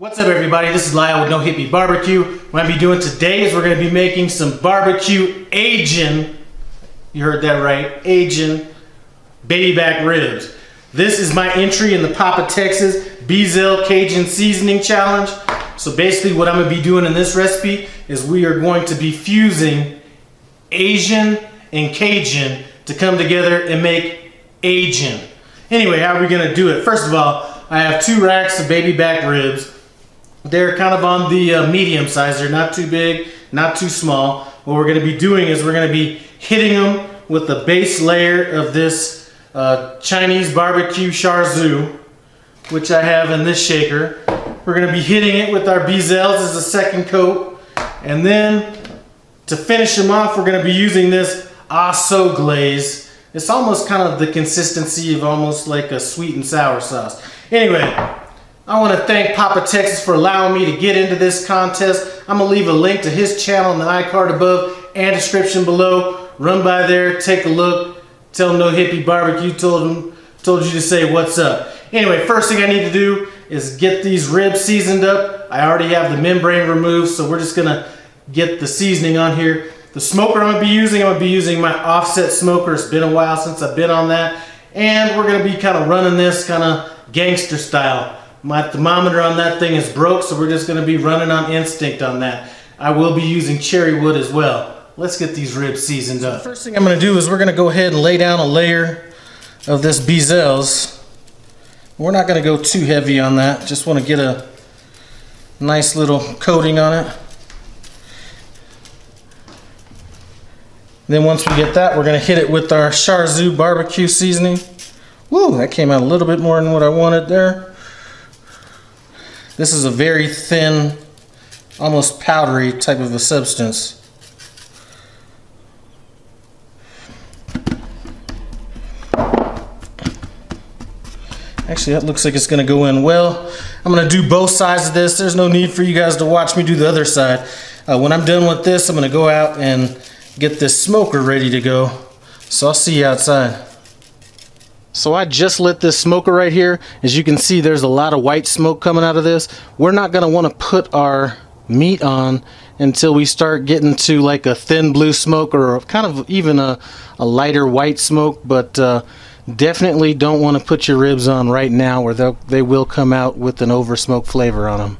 What's up, everybody? This is Lyle with No Hippie Barbecue. What I'm going to be doing today is we're going to be making some barbecue Cajun, you heard that right, Cajun baby back ribs. This is my entry in the Papa Texas BeaZell Cajun Seasoning Challenge. So basically what I'm going to be doing in this recipe is we are going to be fusing Asian and Cajun to come together and make Cajun. Anyway, how are we going to do it? First of all, I have 2 racks of baby back ribs. They're kind of on the medium size. They're not too big, not too small. What we're going to be doing is we're going to be hitting them with the base layer of this Chinese BBQ Char Siu, which I have in this shaker. We're going to be hitting it with our BeaZells as a second coat. And then to finish them off, we're going to be using this so glaze. It's almost kind of the consistency of almost like a sweet and sour sauce. Anyway, I want to thank Papa Texas for allowing me to get into this contest. I'm going to leave a link to his channel in the iCard above and description below. Run by there, take a look, tell him No Hippie Barbecue told you to say what's up. Anyway, first thing I need to do is get these ribs seasoned up. I already have the membrane removed, so we're just going to get the seasoning on here. The smoker I'm going to be using my offset smoker. It's been a while since I've been on that. And we're going to be kind of running this kind of gangster style. My thermometer on that thing is broke, so we're just going to be running on instinct on that. I will be using cherry wood as well. Let's get these ribs seasoned up. The first thing I'm going to do is we're going to go ahead and lay down a layer of this BeaZells. We're not going to go too heavy on that. Just want to get a nice little coating on it. Then once we get that, we're going to hit it with our Char Siu barbecue seasoning. Woo, that came out a little bit more than what I wanted there. This is a very thin, almost powdery type of a substance. Actually, that looks like it's going to go in well. I'm going to do both sides of this. There's no need for you guys to watch me do the other side. When I'm done with this, I'm going to go out and get this smoker ready to go. So I'll see you outside. So I just lit this smoker right here. As you can see, there's a lot of white smoke coming out of this. We're not going to want to put our meat on until we start getting to like a thin blue smoke or kind of even a lighter white smoke, but definitely don't want to put your ribs on right now, or they will come out with an over smoke flavor on them.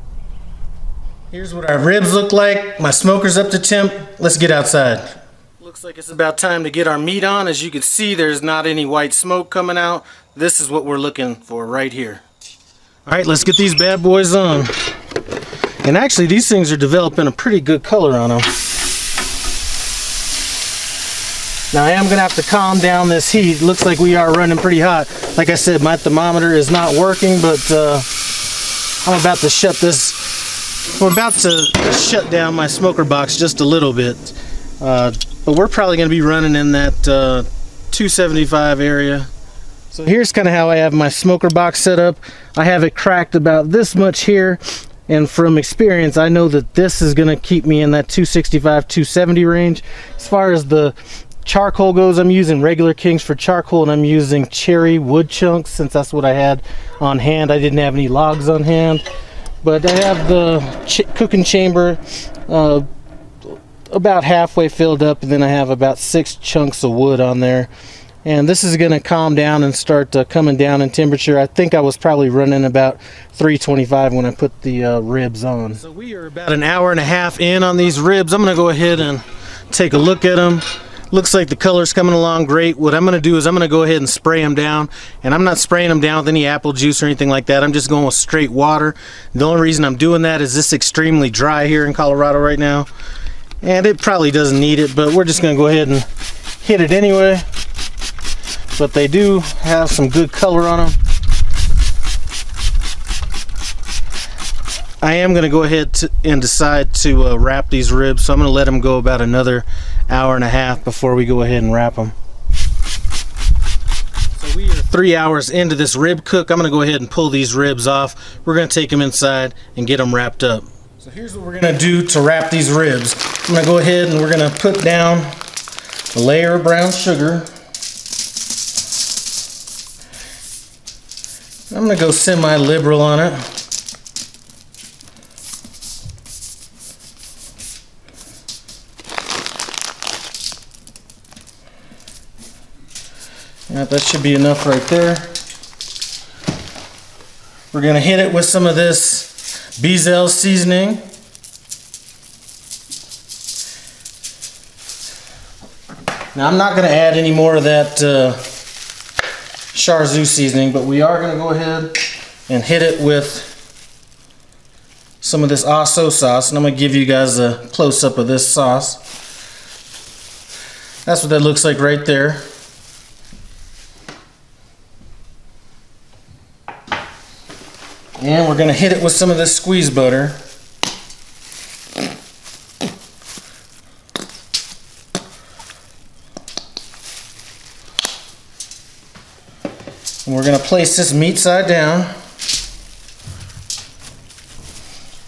Here's what our ribs look like. My smoker's up to temp. Let's get outside. Looks like it's about time to get our meat on. As you can see, there's not any white smoke coming out. This is what we're looking for right here. Alright, let's get these bad boys on. And actually, these things are developing a pretty good color on them. Now, I am going to have to calm down this heat. Looks like we are running pretty hot. Like I said, my thermometer is not working, but I'm about to shut this. I'm about to shut down my smoker box just a little bit. But we're probably going to be running in that 275 area. So here's kind of how I have my smoker box set up. I have it cracked about this much here, and from experience I know that this is going to keep me in that 265 270 range. As far as the charcoal goes, I'm using regular Kings for charcoal, and I'm using cherry wood chunks since that's what I had on hand. I didn't have any logs on hand, but I have the cooking chamber about halfway filled up, and then I have about 6 chunks of wood on there, and this is going to calm down and start coming down in temperature. I think I was probably running about 325 when I put the ribs on. So we are about an hour and a half in on these ribs. I'm going to go ahead and take a look at them. Looks like the color's coming along great. What I'm going to do is I'm going to go ahead and spray them down, and I'm not spraying them down with any apple juice or anything like that. I'm just going with straight water. The only reason I'm doing that is this extremely dry here in Colorado right now, and it probably doesn't need it, but we're just going to go ahead and hit it anyway. But they do have some good color on them. I am going to go ahead and decide to wrap these ribs, so I'm going to let them go about another hour and a half before we go ahead and wrap them. So we are 3 hours into this rib cook. I'm going to go ahead and pull these ribs off. We're going to take them inside and get them wrapped up. So here's what we're going to do to wrap these ribs. I'm going to go ahead and we're going to put down a layer of brown sugar. I'm going to go semi-liberal on it. That should be enough right there. We're gonna hit it with some of this BeaZell seasoning. Now I'm not gonna add any more of that Char Siu seasoning, but we are gonna go ahead and hit it with some of this Aso sauce, and I'm gonna give you guys a close-up of this sauce. That's what that looks like right there. And we're gonna hit it with some of this squeeze butter. And we're gonna place this meat side down.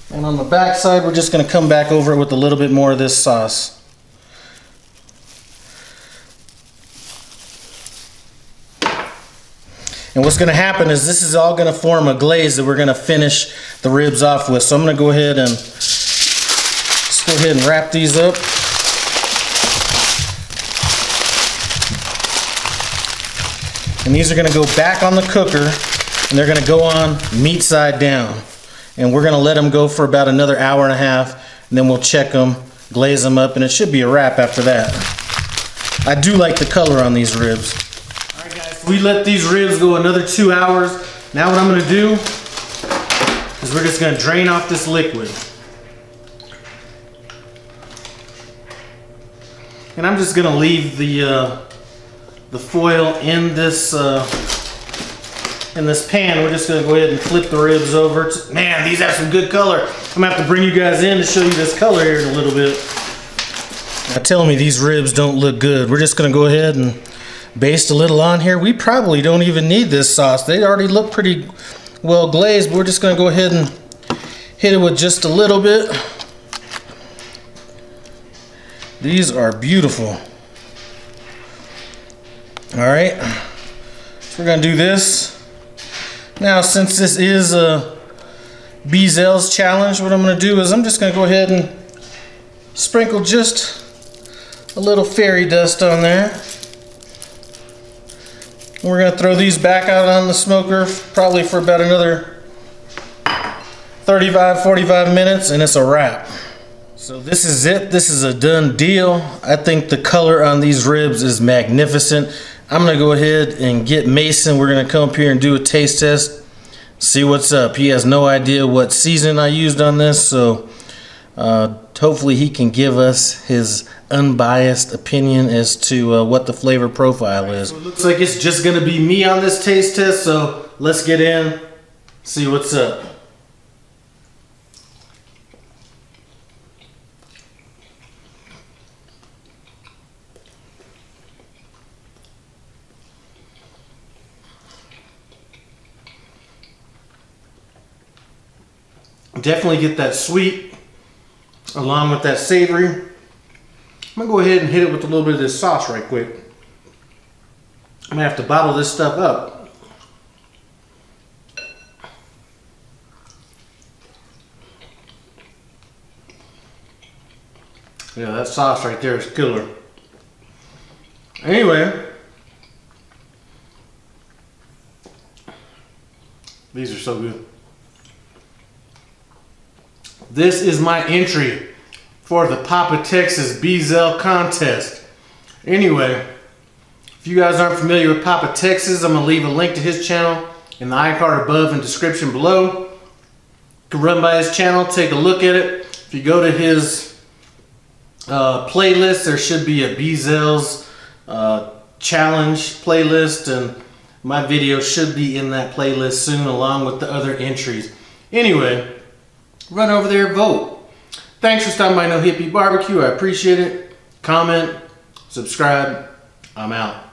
And on the back side, we're just gonna come back over it with a little bit more of this sauce. And what's going to happen is this is all going to form a glaze that we're going to finish the ribs off with. So I'm going to go ahead and just go ahead and wrap these up. And these are going to go back on the cooker, and they're going to go on meat side down. And we're going to let them go for about another hour and a half, and then we'll check them, glaze them up, and it should be a wrap after that. I do like the color on these ribs. We let these ribs go another 2 hours. Now what I'm gonna do is we're just gonna drain off this liquid. And I'm just gonna leave the foil in this pan. We're just gonna go ahead and flip the ribs over. Man, these have some good color. I'm gonna have to bring you guys in to show you this color here in a little bit. Now tell me these ribs don't look good. We're just gonna go ahead and baste a little on here. We probably don't even need this sauce. They already look pretty well glazed, but we're just gonna go ahead and hit it with just a little bit. These are beautiful. All right, so we're gonna do this. Now, since this is a BeaZell's challenge, what I'm gonna do is I'm just gonna go ahead and sprinkle just a little fairy dust on there. We're going to throw these back out on the smoker probably for about another 35-45 minutes, and it's a wrap. So this is it. This is a done deal. I think the color on these ribs is magnificent. I'm going to go ahead and get Mason. We're going to come up here and do a taste test, see what's up. He has no idea what season I used on this, so hopefully he can give us his unbiased opinion as to what the flavor profile is. So it looks like it's just gonna be me on this taste test, so let's get in, see what's up. Definitely get that sweet along with that savory. I'm gonna go ahead and hit it with a little bit of this sauce right quick. I'm gonna have to bottle this stuff up. Yeah, that sauce right there is killer. Anyway, these are so good. This is my entry for the Papa Texas BeaZell contest. Anyway, if you guys aren't familiar with Papa Texas, I'm going to leave a link to his channel in the iCard above and description below. You can run by his channel, take a look at it. If you go to his playlist, there should be a BeaZell's challenge playlist, and my video should be in that playlist soon along with the other entries. Anyway, run over there, vote. Thanks for stopping by No Hippie BBQ. I appreciate it. Comment, subscribe. I'm out.